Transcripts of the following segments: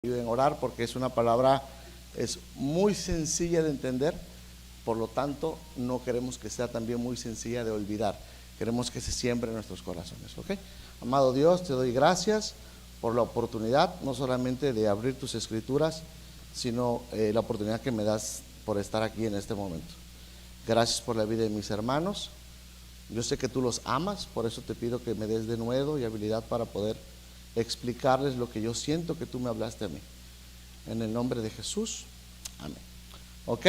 ayuden a orar porque es una palabra, es muy sencilla de entender, por lo tanto no queremos que sea también muy sencilla de olvidar, queremos que se siembre en nuestros corazones, ¿ok? Amado Dios, te doy gracias por la oportunidad, no solamente de abrir tus escrituras, sino la oportunidad que me das por estar aquí en este momento. Gracias por la vida de mis hermanos, yo sé que tú los amas, por eso te pido que me des denuedo y habilidad para poder explicarles lo que yo siento que tú me hablaste a mí. En el nombre de Jesús, amén. Ok,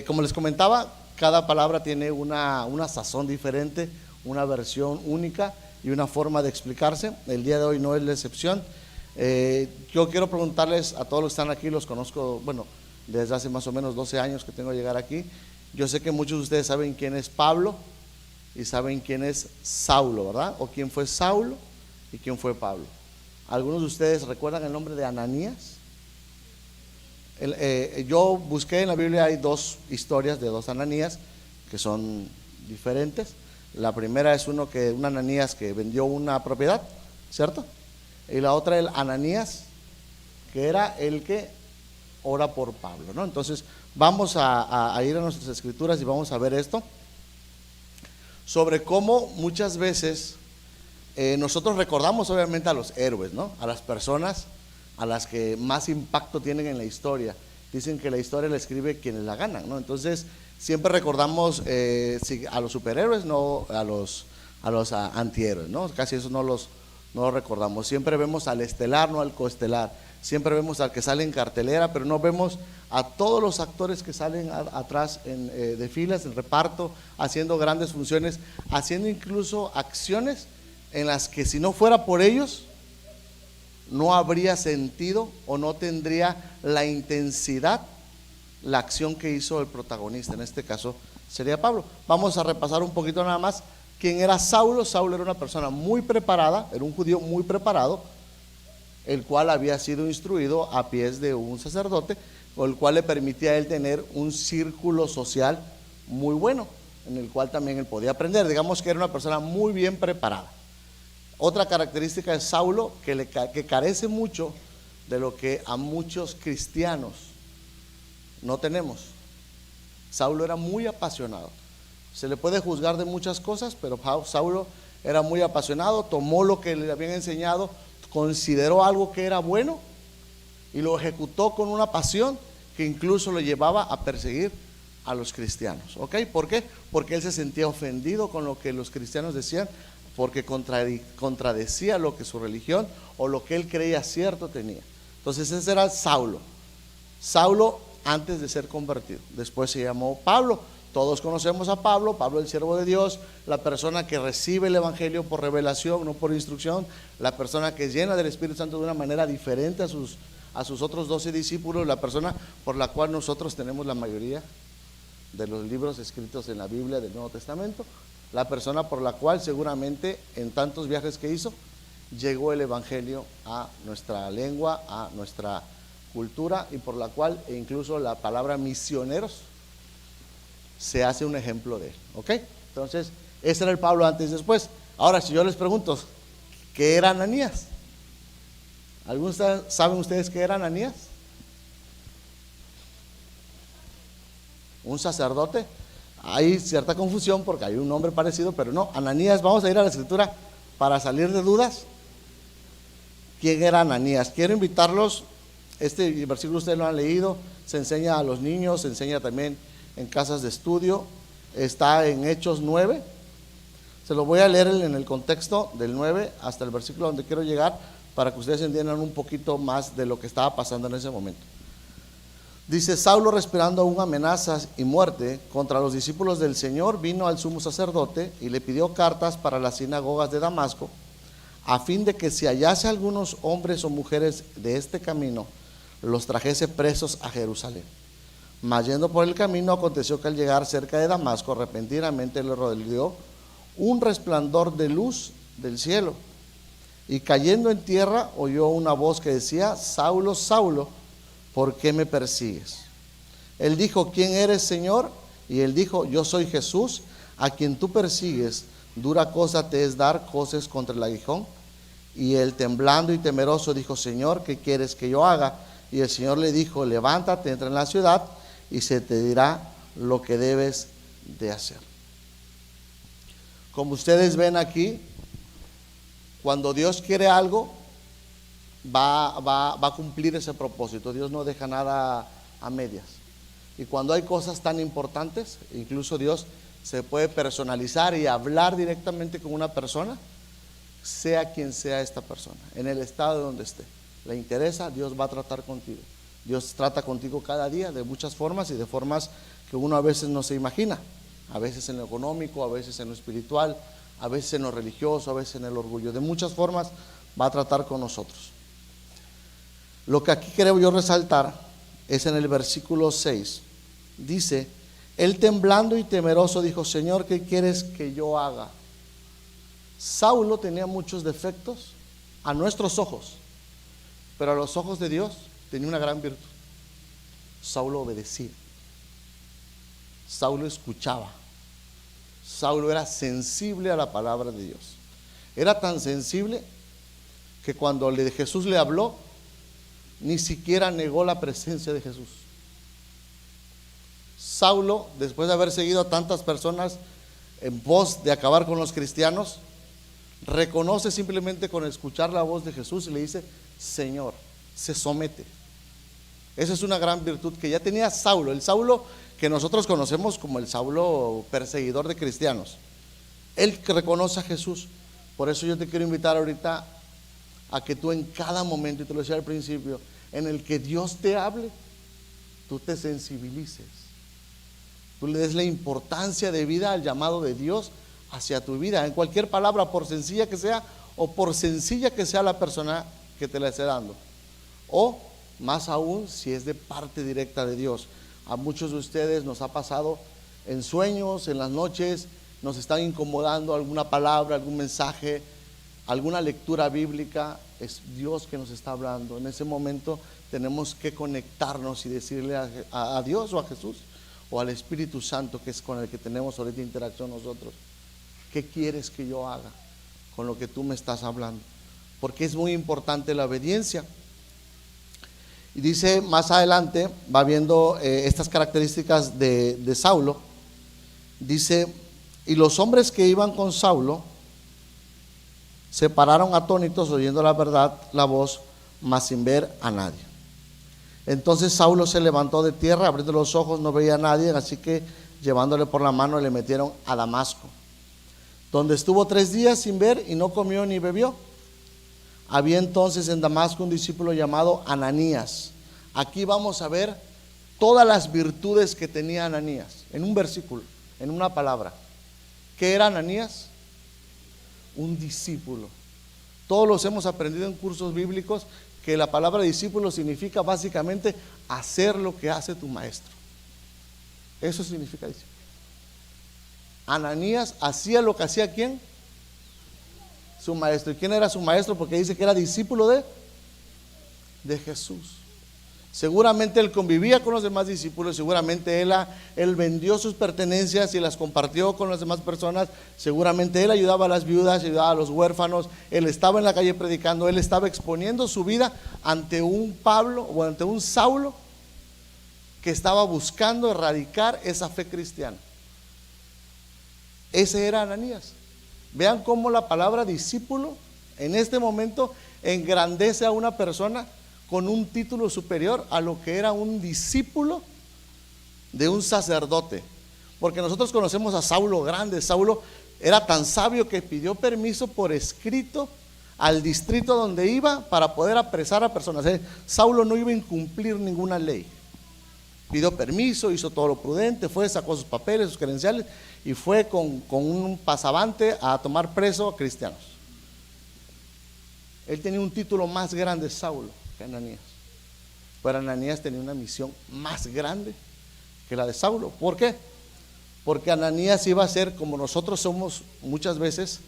como les comentaba, cada palabra tiene una sazón diferente, una versión única y una forma de explicarse. El día de hoy no es la excepción. Yo quiero preguntarles a todos los que están aquí, los conozco, bueno, desde hace más o menos 12 años que tengo que llegar aquí. Yo sé que muchos de ustedes saben quién es Pablo y saben quién es Saulo, ¿verdad? O quién fue Saulo y quién fue Pablo. ¿Algunos de ustedes recuerdan el nombre de Ananías? Yo busqué en la Biblia, hay dos historias de dos Ananías que son diferentes. La primera es un Ananías que vendió una propiedad, ¿cierto? Y la otra el Ananías que era el que ora por Pablo, ¿no? Entonces vamos a ir a nuestras escrituras y vamos a ver esto sobre cómo muchas veces nosotros recordamos obviamente a los héroes, ¿no? A las personas a las que más impacto tienen en la historia. Dicen que la historia la escribe quienes la ganan, ¿no? Entonces siempre recordamos a los superhéroes, no a los antihéroes, ¿no? Casi eso no los recordamos. Siempre vemos al estelar, no al coestelar. Siempre vemos al que sale en cartelera, pero no vemos a todos los actores que salen atrás de filas, en reparto, haciendo grandes funciones, haciendo incluso acciones en las que si no fuera por ellos no habría sentido o no tendría la intensidad la acción que hizo el protagonista. En este caso sería Pablo. Vamos a repasar un poquito nada más quién era Saulo. Saulo era una persona muy preparada, era un judío muy preparado, el cual había sido instruido a pies de un sacerdote, el cual le permitía a él tener un círculo social muy bueno, en el cual también él podía aprender. Digamos que era una persona muy bien preparada. Otra característica de Saulo que carece mucho de lo que a muchos cristianos no tenemos. Saulo era muy apasionado. Se le puede juzgar de muchas cosas, pero Saulo era muy apasionado, tomó lo que le habían enseñado, consideró algo que era bueno y lo ejecutó con una pasión que incluso lo llevaba a perseguir a los cristianos. ¿Ok? ¿Por qué? Porque él se sentía ofendido con lo que los cristianos decían, porque contradecía lo que su religión o lo que él creía cierto tenía. Entonces ese era Saulo. Saulo antes de ser convertido. Después se llamó Pablo. Todos conocemos a Pablo, Pablo el siervo de Dios, la persona que recibe el evangelio por revelación, no por instrucción, la persona que es llena del Espíritu Santo de una manera diferente a sus otros 12 discípulos, la persona por la cual nosotros tenemos la mayoría de los libros escritos en la Biblia del Nuevo Testamento, la persona por la cual seguramente en tantos viajes que hizo llegó el evangelio a nuestra lengua, a nuestra cultura, y por la cual incluso la palabra misioneros se hace un ejemplo de él. ¿Ok? Entonces ese era el Pablo antes y después. Ahora si yo les pregunto, ¿qué era Ananías? ¿Algunos saben ustedes qué era Ananías? ¿Un sacerdote? Hay cierta confusión porque hay un nombre parecido, pero no. Ananías, vamos a ir a la escritura para salir de dudas. ¿Quién era Ananías? Quiero invitarlos, este versículo ustedes lo han leído, se enseña a los niños, se enseña también en casas de estudio, está en Hechos 9. Se lo voy a leer en el contexto del 9 hasta el versículo donde quiero llegar, para que ustedes entiendan un poquito más de lo que estaba pasando en ese momento. Dice: Saulo, respirando aún amenazas y muerte contra los discípulos del Señor, vino al sumo sacerdote y le pidió cartas para las sinagogas de Damasco, a fin de que si hallase algunos hombres o mujeres de este camino, los trajese presos a Jerusalén. Mas yendo por el camino, aconteció que al llegar cerca de Damasco, repentinamente le rodeó un resplandor de luz del cielo, y cayendo en tierra oyó una voz que decía: Saulo, Saulo, ¿por qué me persigues? Él dijo: ¿quién eres, Señor? Y él dijo: yo soy Jesús, a quien tú persigues. Dura cosa te es dar coces contra el aguijón. Y él, temblando y temeroso, dijo: Señor, ¿qué quieres que yo haga? Y el Señor le dijo: levántate, entra en la ciudad y se te dirá lo que debes de hacer. Como ustedes ven aquí, cuando Dios quiere algo, va a cumplir ese propósito. Dios no deja nada a medias. Y cuando hay cosas tan importantes, incluso Dios se puede personalizar y hablar directamente con una persona, sea quien sea esta persona, en el estado donde esté. Le interesa, Dios va a tratar contigo. Dios trata contigo cada día de muchas formas y de formas que uno a veces no se imagina. A veces en lo económico, a veces en lo espiritual, a veces en lo religioso, a veces en el orgullo. De muchas formas va a tratar con nosotros. Lo que aquí quiero yo resaltar es en el versículo 6. Dice: él, temblando y temeroso, dijo: Señor, ¿qué quieres que yo haga? Saulo tenía muchos defectos a nuestros ojos, pero a los ojos de Dios tenía una gran virtud. Saulo obedecía, Saulo escuchaba, Saulo era sensible a la palabra de Dios. Era tan sensible que cuando Jesús le habló, ni siquiera negó la presencia de Jesús. Saulo, después de haber seguido a tantas personas en pos de acabar con los cristianos, reconoce simplemente con escuchar la voz de Jesús y le dice: Señor, se somete. Esa es una gran virtud que ya tenía Saulo, el Saulo que nosotros conocemos como el Saulo perseguidor de cristianos. Él reconoce a Jesús. Por eso yo te quiero invitar ahorita a que tú en cada momento, y te lo decía al principio, en el que Dios te hable, tú te sensibilices, tú le des la importancia de vida al llamado de Dios hacia tu vida, en cualquier palabra, por sencilla que sea o por sencilla que sea la persona que te la esté dando, o más aún si es de parte directa de Dios. A muchos de ustedes nos ha pasado en sueños, en las noches, nos están incomodando alguna palabra, algún mensaje, alguna lectura bíblica. Es Dios que nos está hablando. En ese momento tenemos que conectarnos y decirle a Dios o a Jesús o al Espíritu Santo, que es con el que tenemos ahorita interacción nosotros: ¿qué quieres que yo haga con lo que tú me estás hablando? Porque es muy importante la obediencia. Y dice más adelante, va viendo estas características de Saulo. Dice: y los hombres que iban con Saulo se pararon atónitos, oyendo la verdad, la voz, mas sin ver a nadie. Entonces Saulo se levantó de tierra, abriendo los ojos, no veía a nadie, así que llevándole por la mano le metieron a Damasco, donde estuvo 3 días sin ver y no comió ni bebió. Había entonces en Damasco un discípulo llamado Ananías. Aquí vamos a ver todas las virtudes que tenía Ananías, en un versículo, en una palabra. ¿Qué era Ananías? Un discípulo. Todos los hemos aprendido en cursos bíblicos que la palabra discípulo significa básicamente hacer lo que hace tu maestro. Eso significa discípulo. Ananías hacía lo que hacía ¿quién? Su maestro. ¿Y quién era su maestro? Porque dice que era discípulo de Jesús. Seguramente él convivía con los demás discípulos, seguramente él vendió sus pertenencias y las compartió con las demás personas, seguramente él ayudaba a las viudas, ayudaba a los huérfanos, él estaba en la calle predicando, él estaba exponiendo su vida ante un Pablo o ante un Saulo que estaba buscando erradicar esa fe cristiana. Ese era Ananías. Vean cómo la palabra discípulo en este momento engrandece a una persona con un título superior a lo que era un discípulo de un sacerdote. Porque nosotros conocemos a Saulo grande. Saulo era tan sabio que pidió permiso por escrito al distrito donde iba para poder apresar a personas. Saulo no iba a incumplir ninguna ley. Pidió permiso, hizo todo lo prudente, fue, sacó sus papeles, sus credenciales y fue con un pasabante a tomar preso a cristianos. Él tenía un título más grande, Saulo, que Ananías. Pero Ananías tenía una misión más grande que la de Saulo. ¿Por qué? Porque Ananías iba a ser, como nosotros somos muchas veces,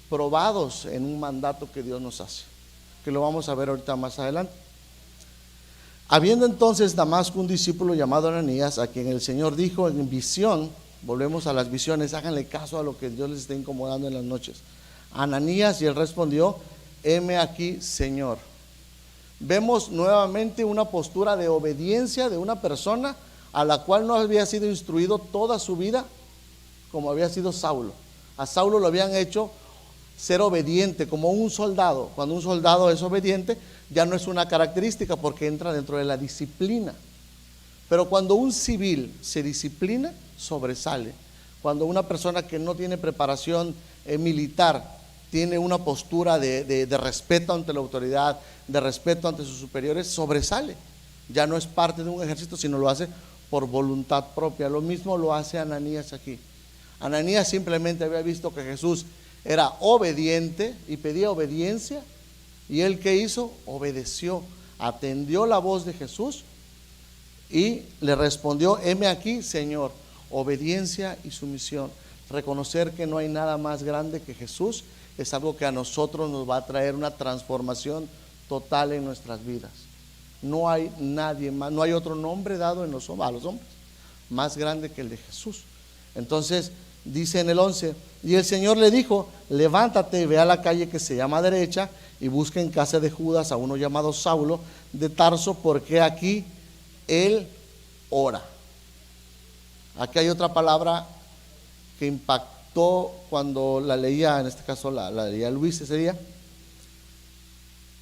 probados en un mandato que Dios nos hace, que lo vamos a ver ahorita más adelante. Habiendo entonces Damasco un discípulo llamado Ananías, a quien el Señor dijo en visión, volvemos a las visiones, háganle caso a lo que Dios les está incomodando en las noches. Ananías, y él respondió: heme aquí, Señor. Vemos nuevamente una postura de obediencia de una persona a la cual no había sido instruido toda su vida como había sido Saulo. A Saulo lo habían hecho ser obediente como un soldado. Cuando un soldado es obediente, ya no es una característica porque entra dentro de la disciplina. Pero cuando un civil se disciplina, sobresale. Cuando una persona que no tiene preparación militar tiene una postura de respeto ante la autoridad, de respeto ante sus superiores, sobresale. Ya no es parte de un ejército, sino lo hace por voluntad propia. Lo mismo lo hace Ananías aquí. Ananías simplemente había visto que Jesús era obediente y pedía obediencia, y él ¿qué hizo? Obedeció, atendió la voz de Jesús y le respondió: heme aquí, Señor. Obediencia y sumisión. Reconocer que no hay nada más grande que Jesús es algo que a nosotros nos va a traer una transformación total en nuestras vidas. No hay nadie más, no hay otro nombre dado a los hombres más grande que el de Jesús. Entonces dice en el 11: y el Señor le dijo: levántate y ve a la calle que se llama Derecha y busca en casa de Judas a uno llamado Saulo de Tarso, porque aquí él ora. Aquí hay otra palabra que impactó cuando la leía, en este caso la leía Luis ese día.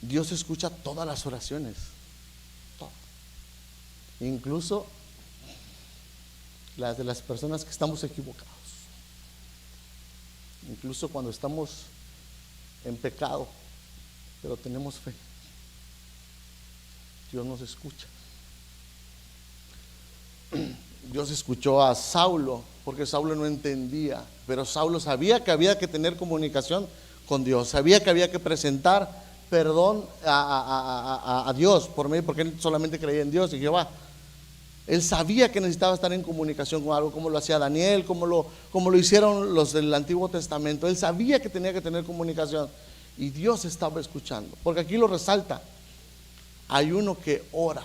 Dios escucha todas las oraciones, todo. Incluso las de las personas que estamos equivocados, incluso cuando estamos en pecado, pero tenemos fe, Dios nos escucha. Dios escuchó a Saulo porque Saulo no entendía, pero Saulo sabía que había que tener comunicación con Dios, sabía que había que presentar perdón a Dios por medio, porque él solamente creía en Dios y Jehová. Él sabía que necesitaba estar en comunicación con algo, como lo hacía Daniel, como lo hicieron los del Antiguo Testamento. Él sabía que tenía que tener comunicación y Dios estaba escuchando, porque aquí lo resalta: hay uno que ora.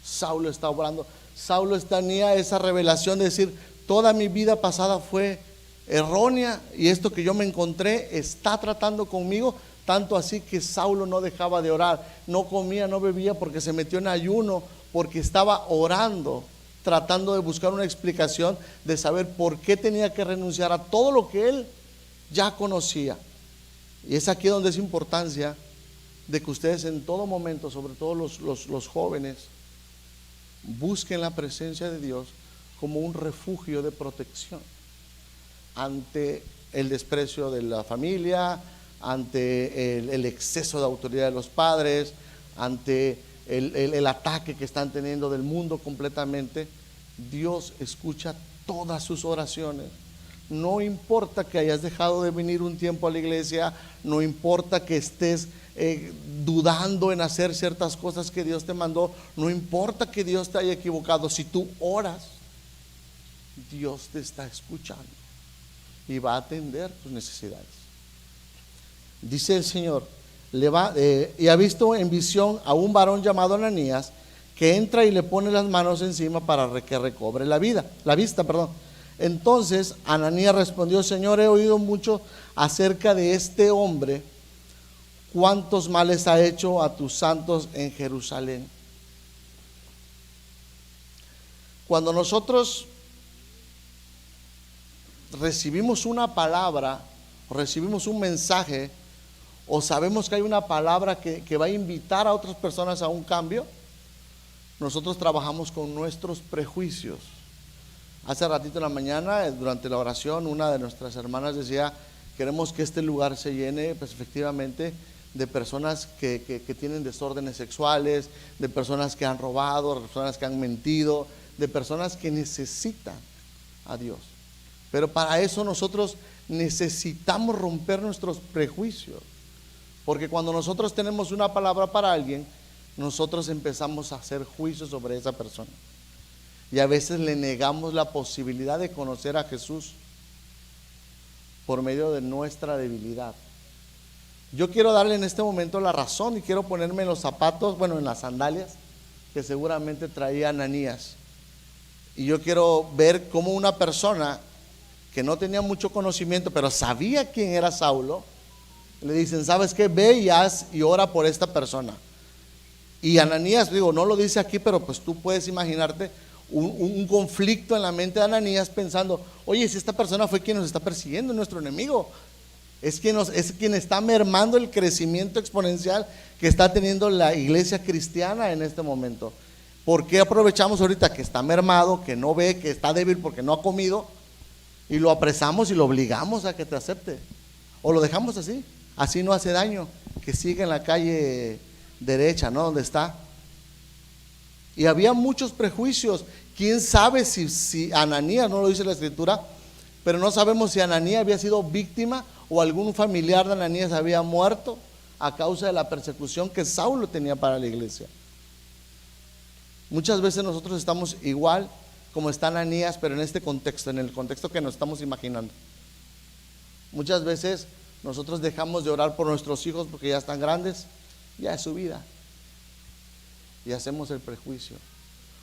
Saulo está orando. Saulo tenía esa revelación de decir: toda mi vida pasada fue errónea y esto que yo me encontré está tratando conmigo. Tanto así que Saulo no dejaba de orar, no comía, no bebía, porque se metió en ayuno, porque estaba orando, tratando de buscar una explicación, de saber por qué tenía que renunciar a todo lo que él ya conocía. Y es aquí donde es importancia de que ustedes en todo momento, sobre todo los jóvenes, busquen la presencia de Dios como un refugio de protección ante el desprecio de la familia, ante el exceso de autoridad de los padres, ante el ataque que están teniendo del mundo completamente. Dios escucha todas sus oraciones. No importa que hayas dejado de venir un tiempo a la iglesia, no importa que estés dudando en hacer ciertas cosas que Dios te mandó, no importa que Dios te haya equivocado. Si tú oras, Dios te está escuchando y va a atender tus necesidades. Dice el Señor: y ha visto en visión a un varón llamado Ananías, que entra y le pone las manos encima para que recobre la vista. Entonces Ananías respondió: Señor, he oído mucho acerca de este hombre, cuántos males ha hecho a tus santos en Jerusalén. Cuando nosotros recibimos una palabra, recibimos un mensaje, o sabemos que hay una palabra que va a invitar a otras personas a un cambio, nosotros trabajamos con nuestros prejuicios. Hace ratito en la mañana, durante la oración, una de nuestras hermanas decía: queremos que este lugar se llene, pues efectivamente, de personas que tienen desórdenes sexuales, de personas que han robado, de personas que han mentido, de personas que necesitan a Dios. Pero para eso nosotros necesitamos romper nuestros prejuicios, porque cuando nosotros tenemos una palabra para alguien, nosotros empezamos a hacer juicios sobre esa persona, y a veces le negamos la posibilidad de conocer a Jesús por medio de nuestra debilidad. Yo quiero darle en este momento la razón y quiero ponerme en los zapatos, en las sandalias que seguramente traía Ananías, y yo quiero ver cómo una persona que no tenía mucho conocimiento, pero sabía quién era Saulo, Le dicen, ¿sabes qué? Ve y haz y ora por esta persona. Y Ananías, digo, no lo dice aquí, pero pues tú puedes imaginarte un conflicto en la mente de Ananías pensando, oye, si esta persona fue quien nos está persiguiendo, nuestro enemigo, es quien está mermando el crecimiento exponencial que está teniendo la iglesia cristiana en este momento. ¿Por qué aprovechamos ahorita que está mermado, que no ve, que está débil porque no ha comido, y lo apresamos y lo obligamos a que te acepte? O lo dejamos así, así no hace daño, que siga en la calle derecha, ¿no? Donde está. Y había muchos prejuicios. Quién sabe si Ananías, no lo dice la escritura, pero no sabemos si Ananías había sido víctima o algún familiar de Ananías había muerto a causa de la persecución que Saulo tenía para la iglesia. Muchas veces nosotros estamos igual como está Ananías, pero en este contexto, en el contexto que nos estamos imaginando. Muchas veces nosotros dejamos de orar por nuestros hijos porque ya están grandes, ya es su vida, y hacemos el prejuicio,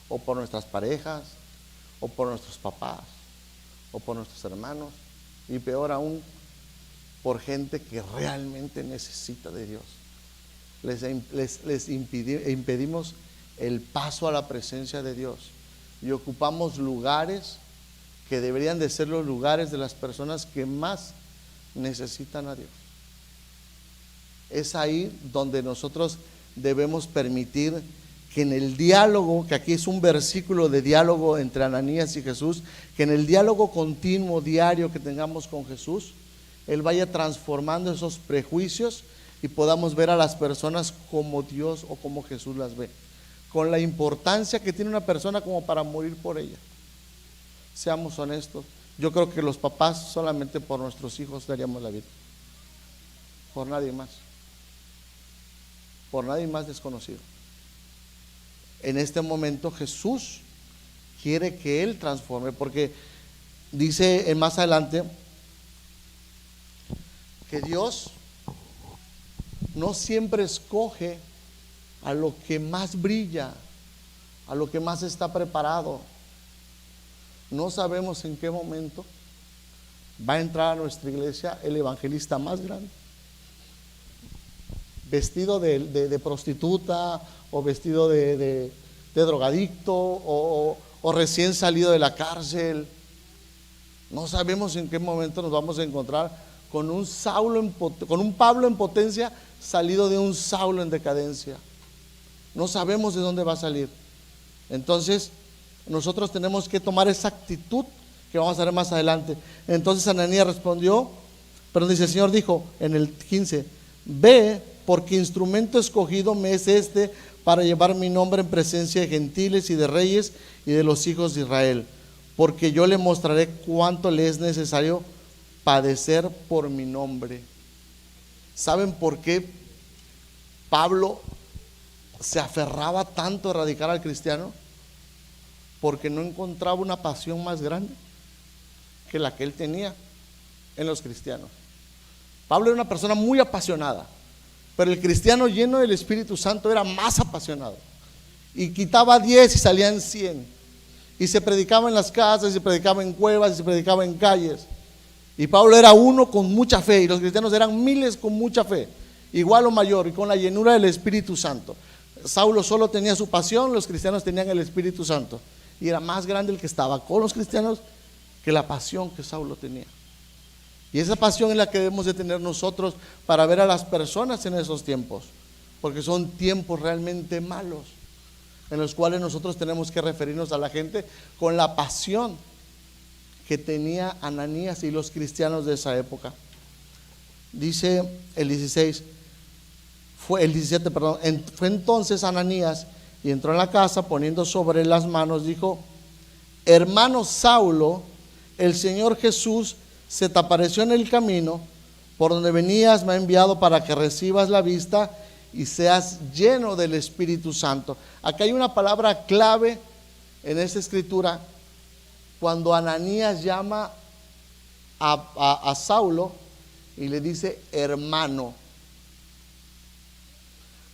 o por nuestras parejas, o por nuestros papás, o por nuestros hermanos, y peor aún, por gente que realmente necesita de Dios. Les impedimos el paso a la presencia de Dios, y ocupamos lugares que deberían de ser los lugares de las personas que más necesitan a Dios. Es ahí donde nosotros debemos permitir que en el diálogo, que aquí es un versículo de diálogo entre Ananías y Jesús, que en el diálogo continuo, diario que tengamos con Jesús, Él vaya transformando esos prejuicios y podamos ver a las personas como Dios o como Jesús las ve, con la importancia que tiene una persona como para morir por ella. Seamos honestos, yo creo que los papás solamente por nuestros hijos daríamos la vida, por nadie más desconocido. En este momento Jesús quiere que Él transforme, porque dice más adelante que Dios no siempre escoge a lo que más brilla, a lo que más está preparado. No sabemos en qué momento va a entrar a nuestra iglesia el evangelista más grande, vestido de prostituta, o vestido de drogadicto, o recién salido de la cárcel. No sabemos en qué momento nos vamos a encontrar con un Pablo en potencia salido de un Saulo en decadencia. No sabemos de dónde va a salir. Entonces nosotros tenemos que tomar esa actitud que vamos a ver más adelante. Entonces Ananías respondió, pero dice, el Señor dijo en el 15, ve, porque instrumento escogido me es este para llevar mi nombre en presencia de gentiles y de reyes y de los hijos de Israel, porque yo le mostraré cuánto le es necesario padecer por mi nombre. ¿Saben por qué Pablo se aferraba tanto a erradicar al cristiano? Porque no encontraba una pasión más grande que la que él tenía en los cristianos. Pablo era una persona muy apasionada, pero el cristiano lleno del Espíritu Santo era más apasionado, y quitaba 10 y salían 100, y se predicaba en las casas, y se predicaba en cuevas, y se predicaba en calles. Y Pablo era uno con mucha fe, y los cristianos eran miles con mucha fe, igual o mayor, y con la llenura del Espíritu Santo. Saulo solo tenía su pasión, los cristianos tenían el Espíritu Santo, y era más grande el que estaba con los cristianos que la pasión que Saulo tenía. Y esa pasión es la que debemos de tener nosotros para ver a las personas en esos tiempos, porque son tiempos realmente malos, en los cuales nosotros tenemos que referirnos a la gente con la pasión que tenía Ananías y los cristianos de esa época. Dice el 17, fue entonces Ananías, y entró en la casa, poniendo sobre él las manos, dijo, hermano Saulo, el Señor Jesús se te apareció en el camino por donde venías, me ha enviado para que recibas la vista y seas lleno del Espíritu Santo. Aquí hay una palabra clave en esta escritura. Cuando Ananías llama a Saulo y le dice hermano,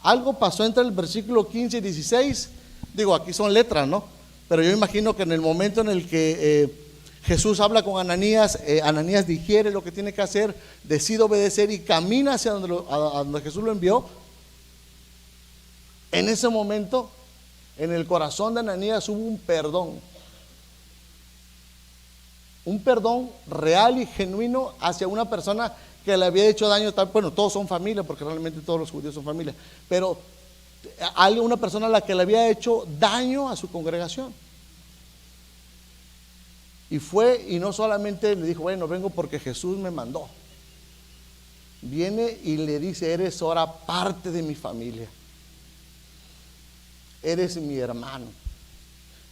algo pasó entre el versículo 15 y 16. Digo, aquí son letras, ¿no? Pero yo imagino que en el momento en el que Jesús habla con Ananías, Ananías digiere lo que tiene que hacer, decide obedecer y camina hacia a donde Jesús lo envió. En ese momento, en el corazón de Ananías hubo un perdón real y genuino hacia una persona que le había hecho daño. Bueno, todos son familia, porque realmente todos los judíos son familia, pero hay una persona a la que le había hecho daño a su congregación. Y fue, y no solamente le dijo, bueno, vengo porque Jesús me mandó. Viene y le dice, eres ahora parte de mi familia, eres mi hermano.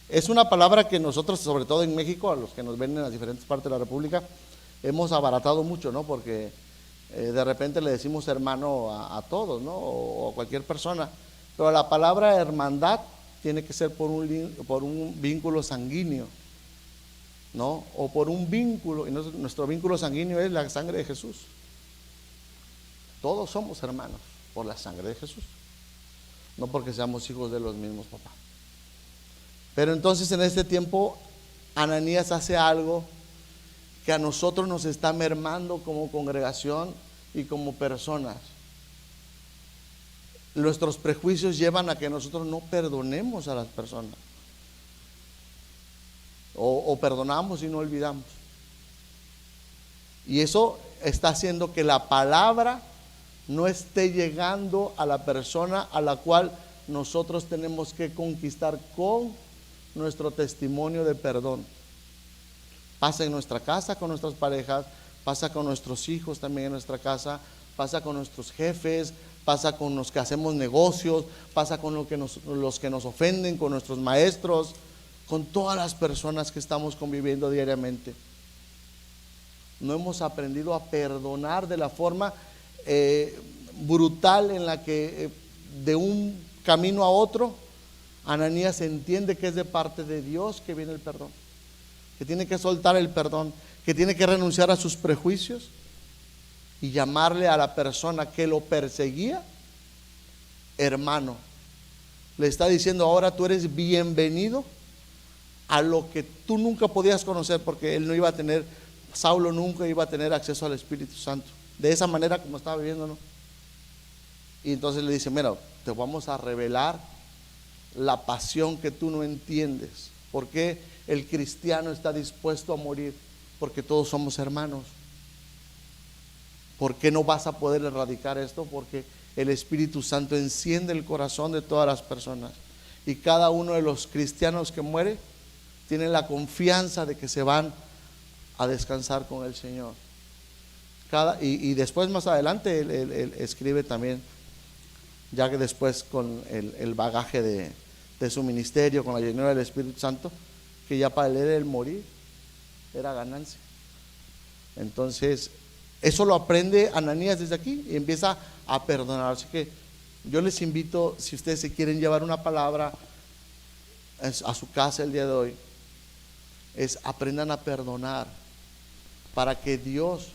Es una palabra que nosotros, sobre todo en México, a los que nos ven en las diferentes partes de la República, hemos abaratado mucho, ¿no? Porque de repente le decimos hermano a todos, ¿no? O a cualquier persona. Pero la palabra hermandad tiene que ser por un vínculo sanguíneo, ¿no? O por un vínculo, y nuestro vínculo sanguíneo es la sangre de Jesús. Todos somos hermanos por la sangre de Jesús, no porque seamos hijos de los mismos papás. Pero entonces en este tiempo Ananías hace algo que a nosotros nos está mermando como congregación y como personas. Nuestros prejuicios llevan a que nosotros no perdonemos a las personas, o perdonamos y no olvidamos. Y eso está haciendo que la palabra no esté llegando a la persona a la cual nosotros tenemos que conquistar con nuestro testimonio de perdón. Pasa en nuestra casa con nuestras parejas, pasa con nuestros hijos también en nuestra casa, pasa con nuestros jefes, pasa con los que hacemos negocios, pasa con los que nos ofenden, con nuestros maestros, con todas las personas que estamos conviviendo diariamente. No hemos aprendido a perdonar de la forma brutal en la que de un camino a otro, Ananías entiende que es de parte de Dios que viene el perdón, que tiene que soltar el perdón, que tiene que renunciar a sus prejuicios y llamarle a la persona que lo perseguía hermano. Le está diciendo, ahora tú eres bienvenido a lo que tú nunca podías conocer, porque Saulo nunca iba a tener acceso al Espíritu Santo de esa manera como estaba viviendo, ¿no? Y entonces le dice, mira, te vamos a revelar la pasión que tú no entiendes. ¿Por qué el cristiano está dispuesto a morir? Porque todos somos hermanos. ¿Por qué no vas a poder erradicar esto? Porque el Espíritu Santo enciende el corazón de todas las personas, y cada uno de los cristianos que muere tiene la confianza de que se van a descansar con el Señor. Y después, más adelante, él escribe también, ya que después con el bagaje de su ministerio, con la llenura del Espíritu Santo, que ya para él el morir era ganancia. Entonces eso lo aprende Ananías desde aquí y empieza a perdonar. Así que yo les invito, si ustedes se quieren llevar una palabra a su casa el día de hoy, es aprendan a perdonar para que Dios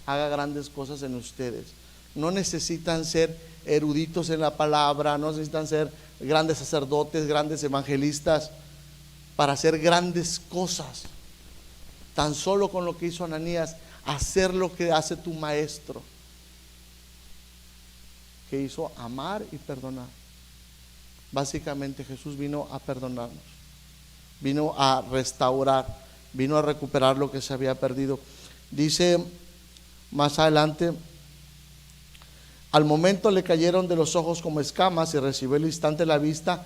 haga grandes cosas en ustedes. No necesitan ser eruditos en la palabra, no necesitan ser grandes sacerdotes, grandes evangelistas para hacer grandes cosas. Tan solo con lo que hizo Ananías, hacer lo que hace tu maestro, que hizo amar y perdonar. Básicamente Jesús vino a perdonarnos, vino a restaurar, vino a recuperar lo que se había perdido. Dice más adelante, al momento le cayeron de los ojos como escamas y recibió al instante la vista.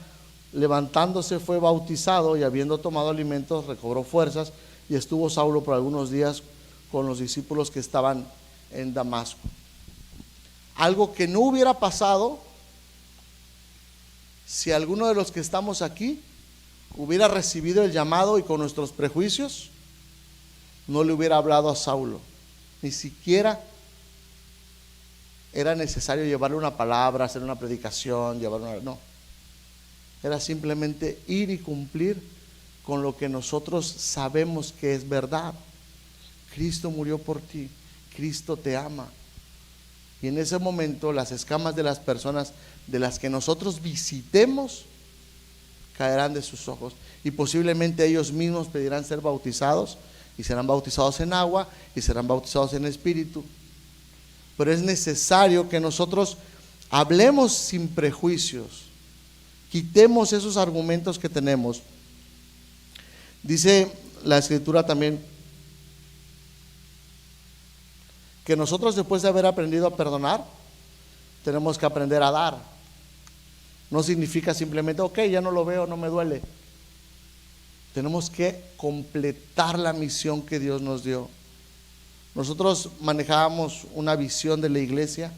Levantándose fue bautizado, y habiendo tomado alimentos recobró fuerzas, y estuvo Saulo por algunos días con los discípulos que estaban en Damasco. Algo que no hubiera pasado si alguno de los que estamos aquí hubiera recibido el llamado y con nuestros prejuicios no le hubiera hablado a Saulo. Ni siquiera era necesario llevarle una palabra, hacer una predicación, no. Era simplemente ir y cumplir con lo que nosotros sabemos que es verdad. Cristo murió por ti, Cristo te ama. Y en ese momento las escamas de las personas de las que nosotros visitemos caerán de sus ojos, y posiblemente ellos mismos pedirán ser bautizados, y serán bautizados en agua y serán bautizados en espíritu. Pero es necesario que nosotros hablemos sin prejuicios, quitemos esos argumentos que tenemos. Dice la Escritura también que nosotros, después de haber aprendido a perdonar, tenemos que aprender a dar. No significa simplemente, ok, ya no lo veo, no me duele. Tenemos que completar la misión que Dios nos dio. Nosotros manejábamos una visión de la iglesia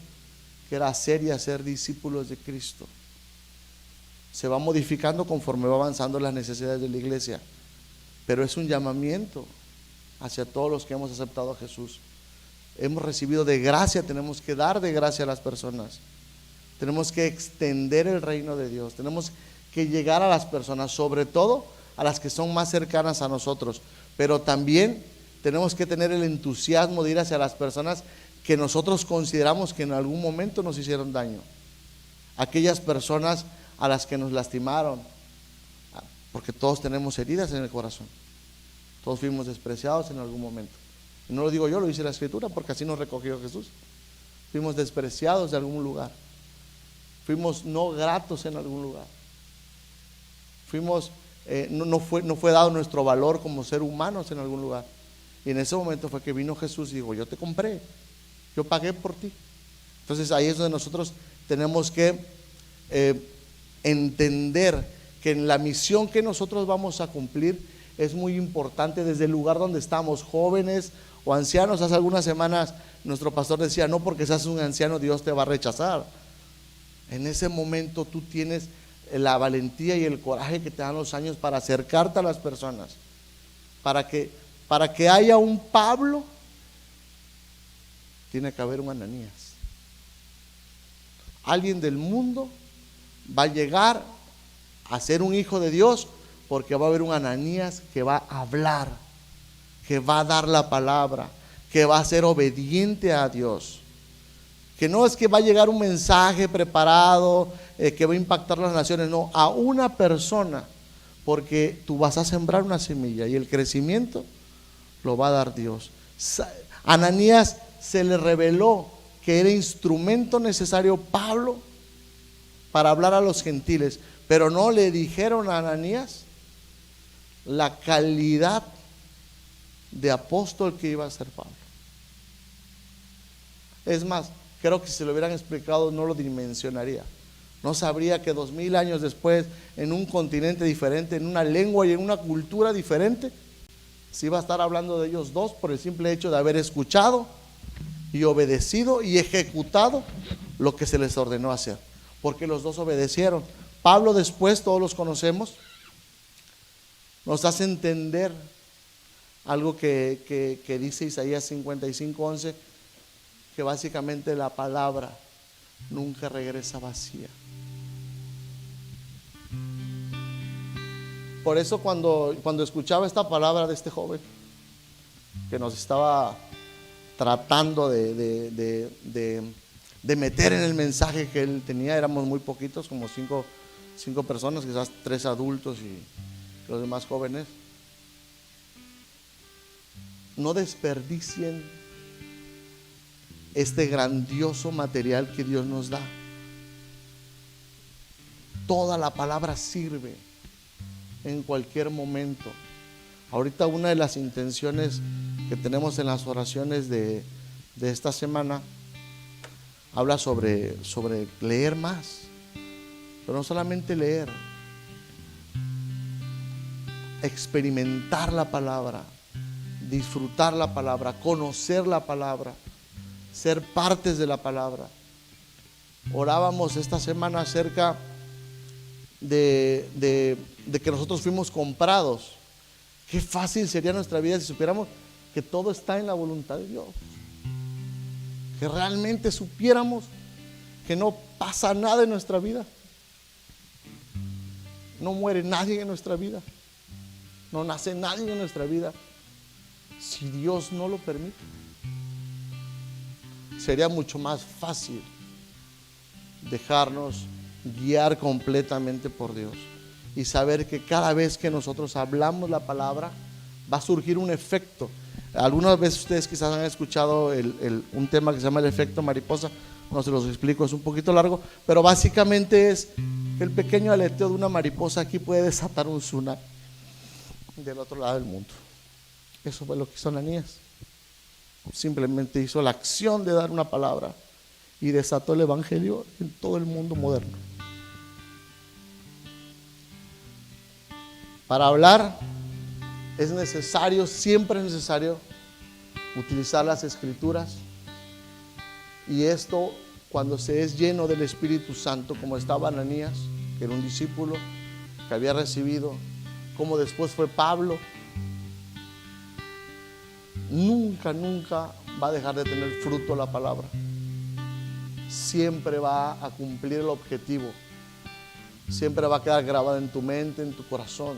que era hacer y hacer discípulos de Cristo. Se va modificando conforme va avanzando las necesidades de la iglesia, pero es un llamamiento hacia todos los que hemos aceptado a Jesús. Hemos recibido de gracia, tenemos que dar de gracia a las personas. Tenemos que extender el reino de Dios. Tenemos que llegar a las personas, sobre todo a las que son más cercanas a nosotros. Pero también tenemos que tener el entusiasmo de ir hacia las personas que nosotros consideramos que en algún momento nos hicieron daño. Aquellas personas a las que nos lastimaron, porque todos tenemos heridas en el corazón. Todos fuimos despreciados en algún momento. Y no lo digo yo, lo dice la Escritura, porque así nos recogió Jesús. Fuimos despreciados de algún lugar. Fuimos no gratos en algún lugar. Fuimos, no fue dado nuestro valor como ser humanos en algún lugar. Y en ese momento fue que vino Jesús y dijo, yo te compré, yo pagué por ti. Entonces ahí es donde nosotros tenemos que entender que en la misión que nosotros vamos a cumplir es muy importante desde el lugar donde estamos, jóvenes o ancianos. Hace algunas semanas nuestro pastor decía, no porque seas un anciano Dios te va a rechazar. En ese momento tú tienes la valentía y el coraje que te dan los años para acercarte a las personas, para que haya un Pablo, tiene que haber un Ananías. Alguien del mundo va a llegar a ser un hijo de Dios porque va a haber un Ananías que va a hablar, que va a dar la palabra, que va a ser obediente a Dios. Que no es que va a llegar un mensaje preparado que va a impactar las naciones, no, a una persona, porque tú vas a sembrar una semilla y el crecimiento lo va a dar Dios. Ananías se le reveló que era instrumento necesario Pablo para hablar a los gentiles, pero no le dijeron a Ananías la calidad de apóstol que iba a ser Pablo. Es más, creo que si se lo hubieran explicado no lo dimensionaría. No sabría que 2000 años después, en un continente diferente, en una lengua y en una cultura diferente, se iba a estar hablando de ellos dos por el simple hecho de haber escuchado y obedecido y ejecutado lo que se les ordenó hacer, porque los dos obedecieron. Pablo después, todos los conocemos, nos hace entender algo que dice Isaías 55:11, que básicamente la palabra nunca regresa vacía. Por eso cuando escuchaba esta palabra de este joven que nos estaba tratando de meter en el mensaje que él tenía, éramos muy poquitos, como cinco personas, quizás 3 adultos y los demás jóvenes. No desperdicien este grandioso material que Dios nos da. Toda la palabra sirve en cualquier momento. Ahorita una de las intenciones que tenemos en las oraciones de esta semana habla sobre leer más, pero no solamente leer, experimentar la palabra, disfrutar la palabra, conocer la palabra, ser partes de la palabra. Orábamos esta semana acerca de que nosotros fuimos comprados. Qué fácil sería nuestra vida si supiéramos que todo está en la voluntad de Dios, que realmente supiéramos que no pasa nada en nuestra vida, no muere nadie en nuestra vida, no nace nadie en nuestra vida si Dios no lo permite. Sería mucho más fácil dejarnos guiar completamente por Dios y saber que cada vez que nosotros hablamos la palabra, va a surgir un efecto. Algunas veces ustedes quizás han escuchado un tema que se llama el efecto mariposa. No se los explico, es un poquito largo, pero básicamente es que el pequeño aleteo de una mariposa aquí puede desatar un tsunami del otro lado del mundo. Eso fue lo que hizo Ananías. Simplemente hizo la acción de dar una palabra y desató el evangelio en todo el mundo moderno. Para hablar es necesario, siempre es necesario utilizar las escrituras, y esto cuando se es lleno del Espíritu Santo, como estaba Ananías, que era un discípulo que había recibido, como después fue Pablo. Nunca va a dejar de tener fruto la palabra. Siempre va a cumplir el objetivo. Siempre va a quedar grabada en tu mente, en tu corazón.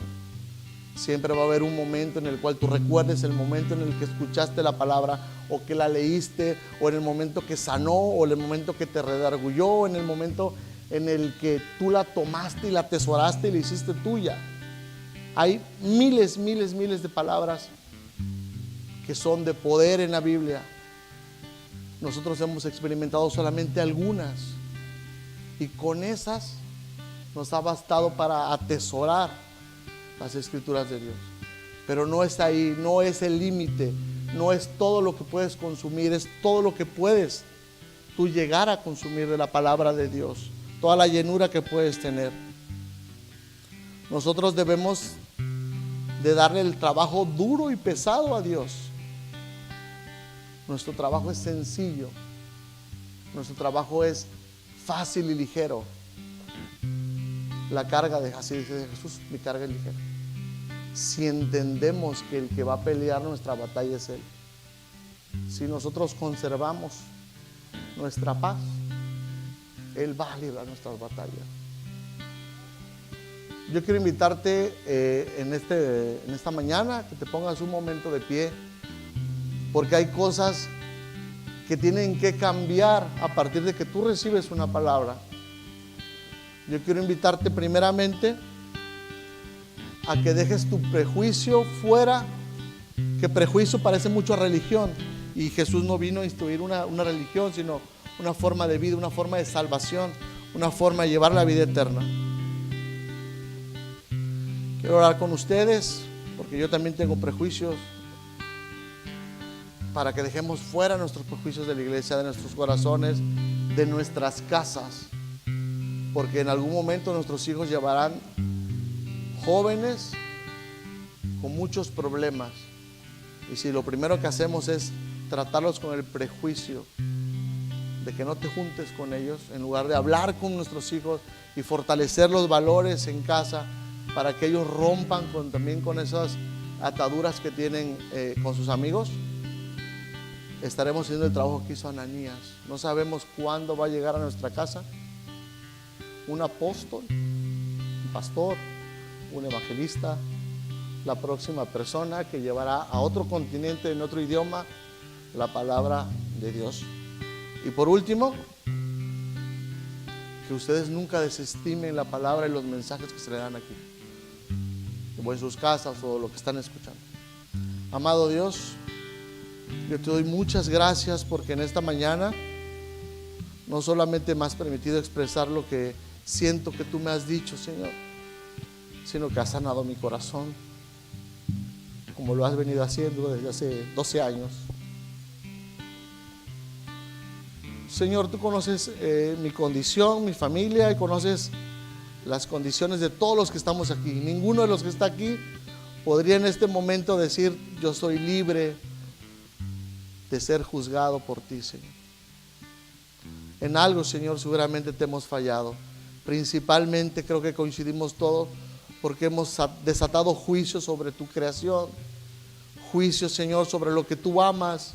Siempre va a haber un momento en el cual tú recuerdes el momento en el que escuchaste la palabra, o que la leíste, o en el momento que sanó, o en el momento que te redargulló, o en el momento en el que tú la tomaste y la atesoraste y la hiciste tuya. Hay miles de palabras que son de poder en la Biblia. Nosotros hemos experimentado solamente algunas, y con esas nos ha bastado para atesorar las escrituras de Dios. Pero no es ahí, no es el límite, no es todo lo que puedes consumir, es todo lo que puedes tú llegar a consumir de la palabra de Dios, toda la llenura que puedes tener. Nosotros debemos de darle el trabajo duro y pesado a Dios. Nuestro trabajo es sencillo, nuestro trabajo es fácil y ligero. La carga, así dice Jesús, mi carga es ligera. Si entendemos que el que va a pelear nuestra batalla es Él, si nosotros conservamos nuestra paz, Él va a librar nuestras batallas. Yo quiero invitarte en esta mañana que te pongas un momento de pie, porque hay cosas que tienen que cambiar a partir de que tú recibes una palabra. Yo quiero invitarte primeramente a que dejes tu prejuicio fuera, que prejuicio parece mucho a religión, y Jesús no vino a instituir una religión, sino una forma de vida, una forma de salvación, una forma de llevar la vida eterna. Quiero orar con ustedes, porque yo también tengo prejuicios, para que dejemos fuera nuestros prejuicios de la iglesia, de nuestros corazones, de nuestras casas, porque en algún momento nuestros hijos llevarán jóvenes con muchos problemas, y si lo primero que hacemos es tratarlos con el prejuicio de que no te juntes con ellos, en lugar de hablar con nuestros hijos y fortalecer los valores en casa para que ellos rompan también con esas ataduras que tienen con sus amigos, estaremos haciendo el trabajo que hizo Ananías. No sabemos cuándo va a llegar a nuestra casa un apóstol, un pastor, un evangelista, la próxima persona que llevará a otro continente, en otro idioma, la palabra de Dios. Y por último, que ustedes nunca desestimen la palabra y los mensajes que se le dan aquí, o en sus casas, o lo que están escuchando. Amado Dios, yo te doy muchas gracias, porque en esta mañana no solamente me has permitido expresar lo que siento que tú me has dicho, Señor, sino que has sanado mi corazón, como lo has venido haciendo desde hace 12 años. Señor, tú conoces mi condición, mi familia, y conoces las condiciones de todos los que estamos aquí. Ninguno de los que está aquí podría en este momento decir: yo soy libre de ser juzgado por ti, Señor. En algo, Señor, seguramente te hemos fallado. Principalmente creo que coincidimos todos, porque hemos desatado juicio sobre tu creación, juicio, Señor, sobre lo que tú amas,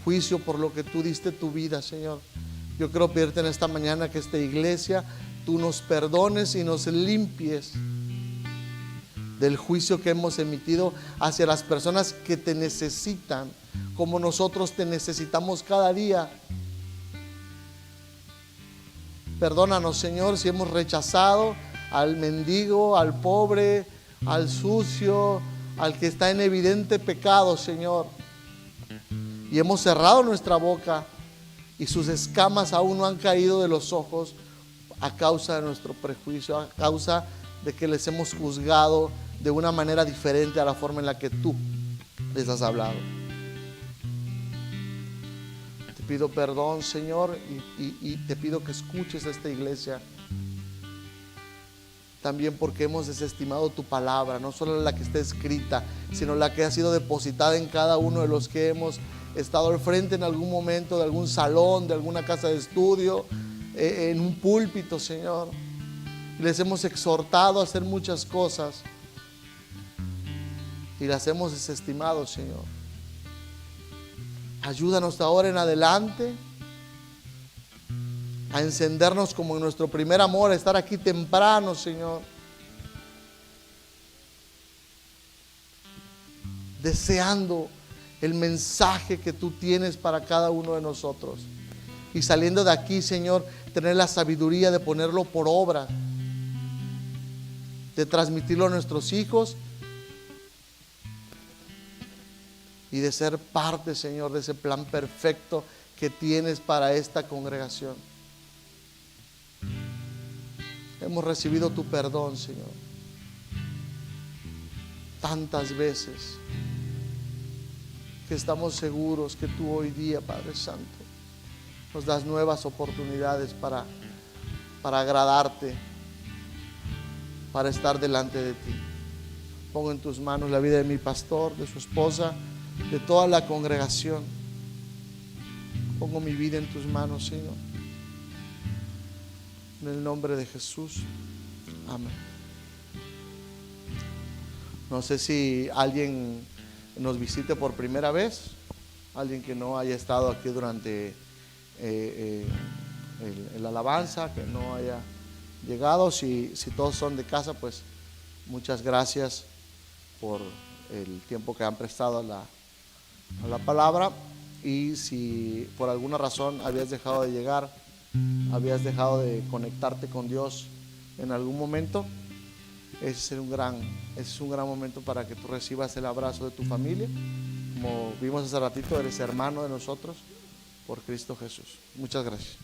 juicio por lo que tú diste tu vida, Señor. Yo quiero pedirte en esta mañana que esta iglesia tú nos perdones y nos limpies del juicio que hemos emitido hacia las personas que te necesitan, como nosotros te necesitamos cada día. Perdónanos, Señor, si hemos rechazado al mendigo, al pobre, al sucio, al que está en evidente pecado, Señor, y hemos cerrado nuestra boca y sus escamas aún no han caído de los ojos a causa de nuestro prejuicio, a causa de que les hemos juzgado de una manera diferente a la forma en la que tú les has hablado. Te pido perdón, Señor, y te pido que escuches a esta iglesia. También porque hemos desestimado tu palabra, no solo la que está escrita, sino la que ha sido depositada en cada uno de los que hemos estado al frente en algún momento de algún salón, de alguna casa de estudio, en un púlpito, Señor. Les hemos exhortado a hacer muchas cosas y las hemos desestimado, Señor. Ayúdanos ahora en adelante a encendernos como en nuestro primer amor, a estar aquí temprano, Señor, deseando el mensaje que tú tienes para cada uno de nosotros, y saliendo de aquí, Señor, tener la sabiduría de ponerlo por obra, de transmitirlo a nuestros hijos y de ser parte, Señor, de ese plan perfecto que tienes para esta congregación. Hemos recibido tu perdón, Señor, tantas veces, que estamos seguros que tú hoy día, Padre Santo, nos das nuevas oportunidades para agradarte, para estar delante de ti. Pongo en tus manos la vida de mi pastor, de su esposa, de toda la congregación. Pongo mi vida en tus manos, Señor, en el nombre de Jesús. Amén. No sé si alguien nos visite por primera vez, alguien que no haya estado aquí durante el alabanza, que no haya llegado. Si todos son de casa, pues muchas gracias por el tiempo que han prestado a la palabra. Y si por alguna razón habías dejado de llegar, habías dejado de conectarte con Dios en algún momento, ese es un gran momento para que tú recibas el abrazo de tu familia. Como vimos hace ratito, eres hermano de nosotros por Cristo Jesús. Muchas gracias.